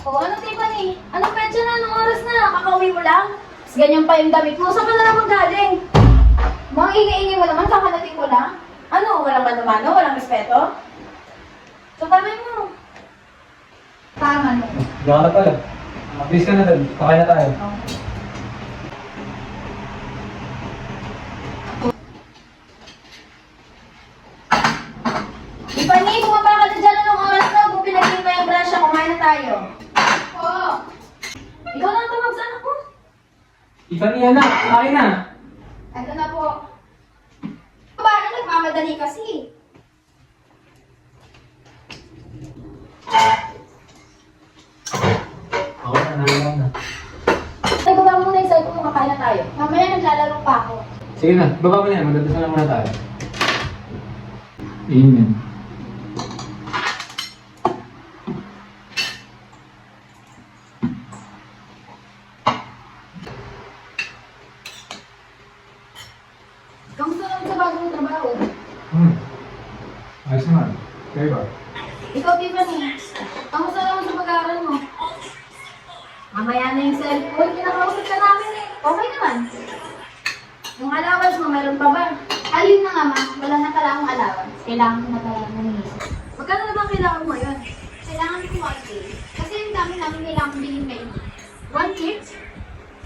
O ano, Tiffany? Anong petsa na? Anong oras na? Kakauwi mo lang? Tapos ganyan pa yung damit mo. Saan ka na naman galing? Mga ingay-ingay mo naman, kakalating mo lang. Ano? Walang mano-mano? Walang respeto? So, tama mo. Tama mo. Diyan ka na pala. Please ka na doon. Kakain na tayo. Tiffany, bumaba ka na dyan. Anong oras na? Kung pinagin mo yung grasya, kumain na tayo. Oo. Ikaw na ang tumag sa anak ko. Tiffany, anak. Kakain na. Ito na po. Bakit nagmamadali kasi? Ako na, nalaman na. Ay, baba muna yung cellphone mo, kakain na tayo. Mamaya naglalaro pa ako. Sige na, baba mo na yan. Magdadasal na muna tayo. Amen. Kamusta naman sa bagong trabaho? Ayos naman. Kayo ba? Ikaw, Tiffany, kamusta naman sa pag-aaral mo? Mamaya na yung cellphone, kinakausap ka namin eh. Okay naman. Yung allowance mo, meron pa ba? Ayun na nga, ma. Wala na pala akong allowance. Kailangan ko na pala nanisip. Magkano na bang kailangan mo ngayon? Kailangan ko 1K. Kasi yung dami namin kailangan bilhin ngayon. 1K?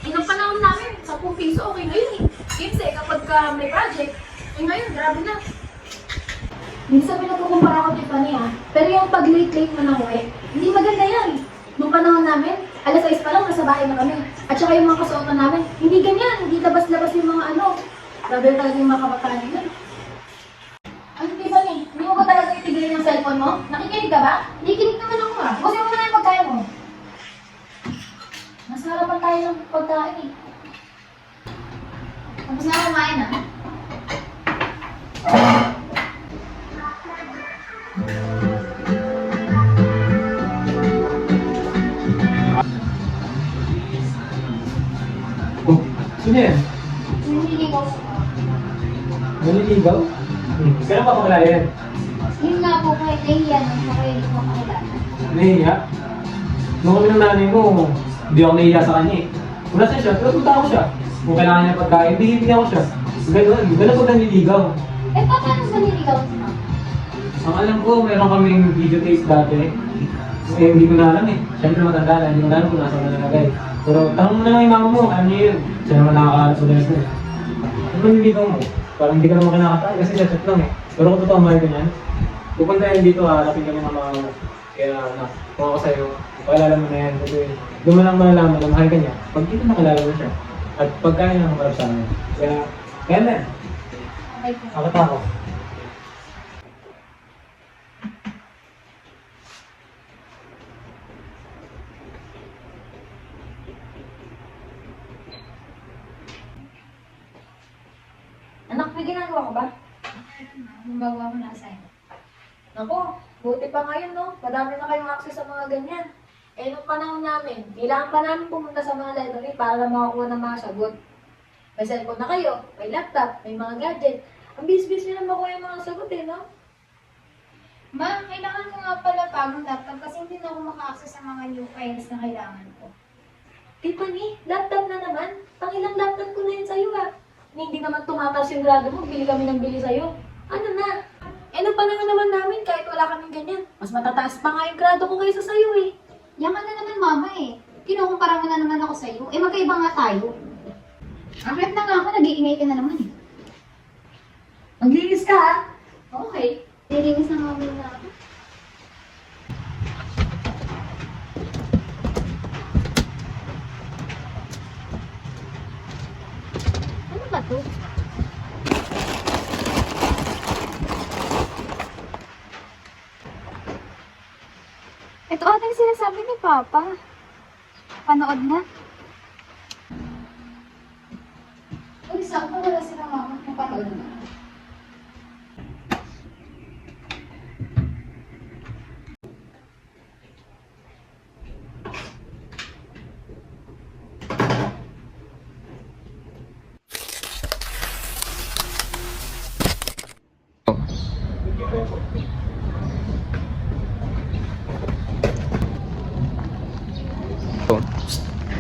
Inong panahon namin, 10 piso, okay na yun eh. 15 kapag may project. Eh ngayon, grabe na. Minsan pinagkukumpara ko, Tiffany pero yung pag-late-late mo nang uwi, hindi maganda yan. Nung panahon namin, alas 6 pa lang, nasa bahay na kami. At saka yung mga kasuotan namin, hindi ganyan, hindi labas-labas yung mga ano. Grabe talaga yung mga kabataan yun. Ano, Tiffany? Hindi mo ba talaga itigilin yung cellphone mo? Nakikinig ka ba? Nakikinig naman ako Busin mo muna yung pagkain mo. Nasa harapan tayo ng pagkain eh. Tapos na kumain Oh, sino yan? Hindi ko. Naliligaw? Kailan pa pakilala yan? Yun nga po kay Leia nung hindi ko makilala. Nahiya? Nung kami ng nanay mo, hindi ako nahiya sa kanya eh. Wala siya, pero punta ako siya. Kung kailangan niya pagkain, bigyan ako siya. Ganun pag nanliligaw. Eh, paano ba niligaw mo? Ang alam ko, meron kaming videotape dati. Eh, hindi ko na alam eh. Siyempre matanda na, hindi ko na alam kung nasa na nalagay. Pero tanong mo na lang yung mama mo, alam niyo yun. Siya naman nakakaalam sa ganito eh. Ano ba nililigaw mo? Parang hindi ka naman kinakatay kasi sa chat lang eh. Pero kung totoo mahal ka niyan, pupunta yan dito, harapin kami ng mama mo. Kaya anak, kung ako sa'yo, pakilala mo na yan. Kasi doon mo lang malalaman na mahal ka niya. Pag dito nakilala mo siya. At pagkain na makarap sa amin. Kaya na. Okay po. Akot ako. Anak, may ginagawa ko ba? Gumagawa ko na assign. Ako, buti pa ngayon, no? Madami na kayong access sa mga ganyan. Eh, nung panahon namin, kailangan pa namin pumunta sa mga library para makakuha ng mga sagot. May cellphone na kayo, may laptop, may mga gadget. Ang bis-bis nyo na makuha yung mga sagot eh, no? Ma, kailangan ko nga pala bagong laptop kasi hindi na ako maka-access sa mga new files na kailangan ko. Tiffany, laptop na naman. Pangilang laptop ko na yun sa'yo Hindi naman tumataas yung grado mo, bili kami ng bili sa'yo. Ano na? Eh, nung panahon naman namin, kahit wala kaming ganyan, mas matataas pa nga yung grado ko kaysa sa'yo eh. Yaman na naman mama eh. Kinukumpara mo na naman ako sa'yo. Eh magkaiba nga tayo. Akit na nga ako, nag-iingay ka na naman eh. Maglinis ka Okay. Nilinis na nga muna ako. Ano ba to? Ito ata yung sinasabi ni Papa. Panood na. Uy, sakto wala sila mama. Napanood na.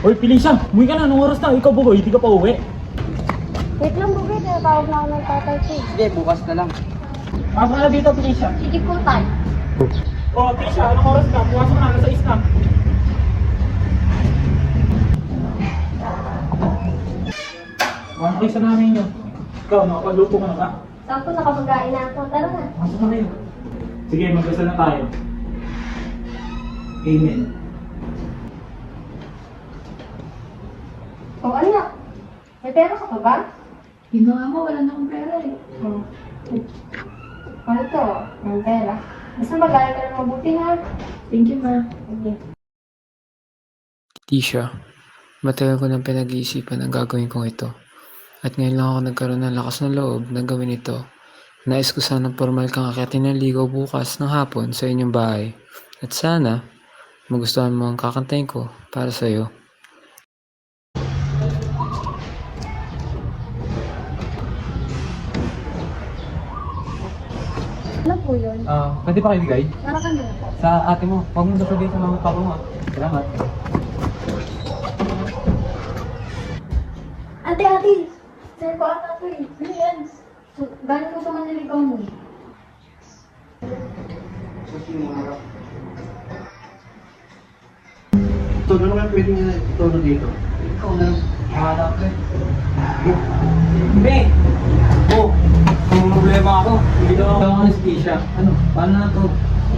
Hoy, Felicia, umuwi ka na. Anong oras na? Ikaw, Bugoy, hindi ka pa uwi. Wait lang, Bugay. Tinatawag na ako ng tatay ko. Sige, bukas na lang. Pasok ka na dito, Felicia. Sige po, tay. Oh, Felicia, anong oras na? Pumasok na, nasa is na. Ano kayo sa namin nyo? Ikaw, nakapagluto ka na ba? Sakto, nakapagkain na ako. Tara na. Pasok ka na yun. Sige, magdasal na tayo. Amen. O anak, may pera ka pa ba? Yun na nga mo, wala na akong pera eh. Ano to? May pera. Basta mag-aaral ka ng mabuti ha. Thank you, ma. Sige. Tisha, matagal ko nang pinag-iisipan ang gagawin kong ito. At ngayon lang ako nagkaroon ng lakas ng loob na gawin ito. Nais ko sanang formal kang akyatin ng ligaw bukas ng hapon sa inyong bahay. At sana, magustuhan mo ang kakantayin ko para sa iyo. Ano po yun? Pwede pa kayo bigay? Para kang doon po. Sa ate mo. Huwag mo sasabihin sa mga papa mo. Salamat. Ate, ate! Sa'yo ko ata to eh. Ano yan? So, galing ko sa maniligaw mo eh. Ito na naman pwede nyo itono dito. Ikaw na. Hanap ka eh. Hindi! Oh, kung problema ako, hindi daw ako ng Felicia. Ano? Paano na to?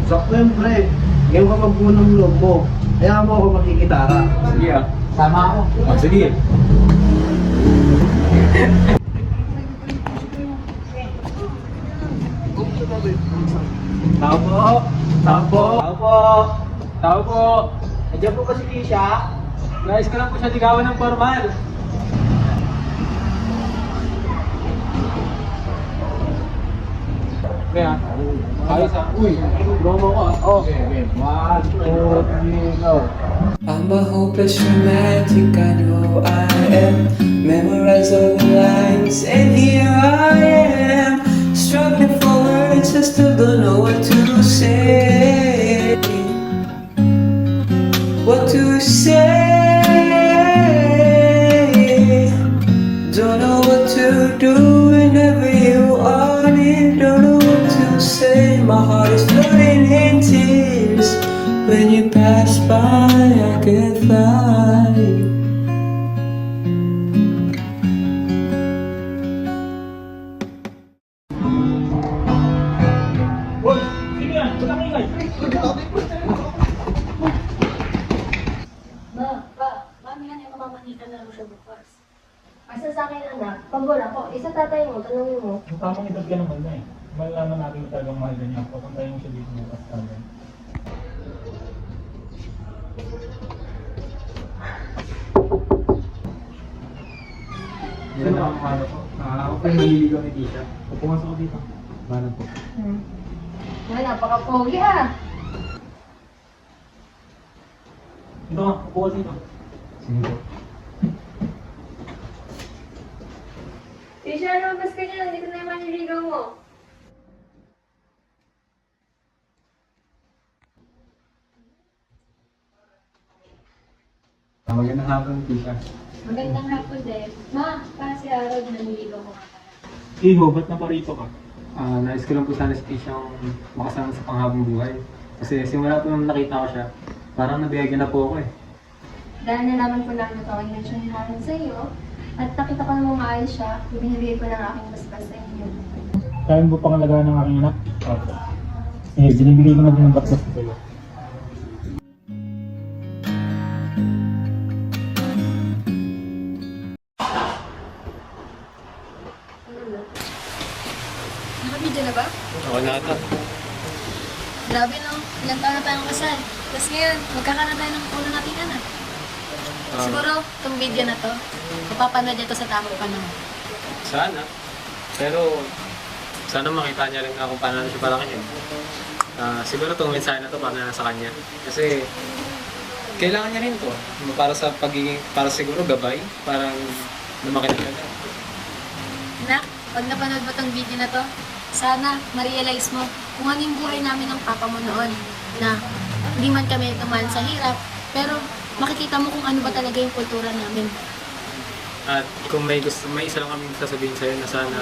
Sakto yun, pre. Ngayon ka magpunong loob mo. Kaya mo ako makikitara. Sige ah. Sama ako. Oh, sige. Tao po! Tao po! Tao po! Tao po! Nandiyan po ba si Felicia? Nais ko lang po siya ligawan ng formal. Kaya, ayos ah. Uy, promo ko ah. Oh. Okay. 1, 2, 3, go. I'm a hopeless romantic, I know I am. Memorize all the lines, and here I am. Struggling for words, I still don't know what to say. What to say? Don't know what to do whenever you are near. Don't know what to say. My heart is floating in tears. When you pass by, I can fly. Uy, sino yan? Ba't ang ingay? Ma, pa, mami yan yung mamamanitan na lang siya bukas. Asa sa akin anak, pag wala ko, isa tatay mo, tanongin mo. Yung tamang edad ka naman na eh. Malalaman natin kung talagang mahal ka niya. Papuntahin mo siya dito bukas talaga. Sino ang mahal ko? Ako po yung naliligaw ni Tisha. Kung pumasok ko dito. Mahal po. Ay, napaka-pogi ah. Ito nga, upo ka dito. Sige po. Tisha, lumabas ka dyan. Hindi ko na yung maniligaw mo. Magandang hapon, Tisha. Magandang hapon din. Ma, kasi araw naniligaw mo ka. Iho, ba't naparito ka? Nais ko lang po sana si Tisha ang makasama sa panghabang buhay. Kasi simula po nung nakita ko siya, parang nabiyagyan na po ako eh. Dahil nalaman ko lang na ito ang intensyon ni Haran sa iyo, at nakita ko namang maayos siya, ibinibigay ko ng aking basbas sa inyo. Kaya mo pang alagaan ng aking anak? Opo. Eh, binibigay ko na din ng batas ko sa'yo. Nakabidyo na ba? Oo na ito. Grabe no, ilang taon na tayong kasal. Tapos ngayon, magkakaroon tayo ng ulo natin anak. Siguro, itong video na to, mapapanood ito sa tamang panahon. Sana. Pero, sana makita niya rin na kung paano siya palakihin. Siguro itong mensahe na to para na sa kanya. Kasi, kailangan niya rin to. Para sa pagiging, para siguro gabay. Parang lumaki na siya. Nak, pag napanood mo itong video na to, sana ma-realize mo kung ano yung buhay namin ng papa mo noon. Na hindi man kami tumaan sa hirap, Pero makikita mo kung ano ba talaga yung kultura namin. At kung may isa lang kami sasabihin sa'yo na sana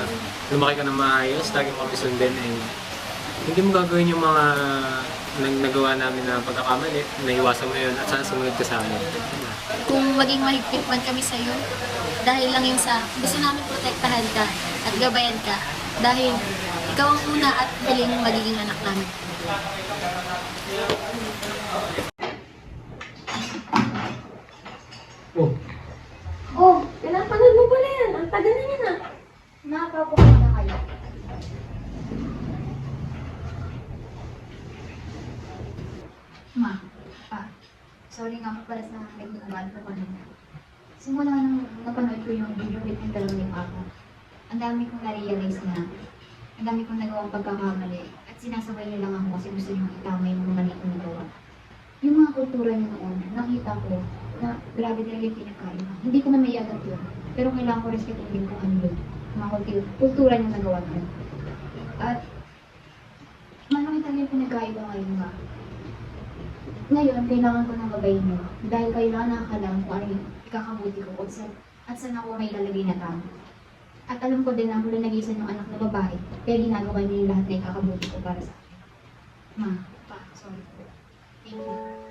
lumaki ka na maayos, lagi mo kami sundin, and hindi mo gagawin yung mga nagawa namin na pagkakamali, naiwasan mo yun at sana sumunod ka sa amin. Kung maging mahigpit man kami sa'yo, dahil lang yung sa gusto namin protektahan ka at gabayan ka, dahil ikaw ang una at huling magiging anak namin. Oh, Oh, pinapanood mo pala yan. Ang tagal na yan ah. Nakakapo ka na kayo. Ma, pa, sorry nga po pala sa nagbubuhan ko kanina. Simula nang napanood ko yung video clip ng dalawa ni Papa, ang dami kong na-realize na ang dami kong nagawang pagkakamali at sinasabay niyo lang ako kasi gusto niyo itama yung mga mali kong nagawa. Yung mga kultura niyo noon, nakita ko na grabe talaga yung pinagkaiba. Hindi ko na may agad yun, pero kailangan ko respetuhin kung ano yun. Mga kultura niyo nagawa ko. At malaki talaga yung pinagkaiba ngayon nga. Ngayon, kailangan ko nang gabayin niyo dahil kayo lang nakakalam kung ano yung ikakabuti ko at saan ako may lalagay na tama. At alam ko din na mula nag-isa yung anak na babae, kaya ginagawa niyo yung lahat na ikakabuti ko para sa akin. Ma, pa, sorry po. Thank you.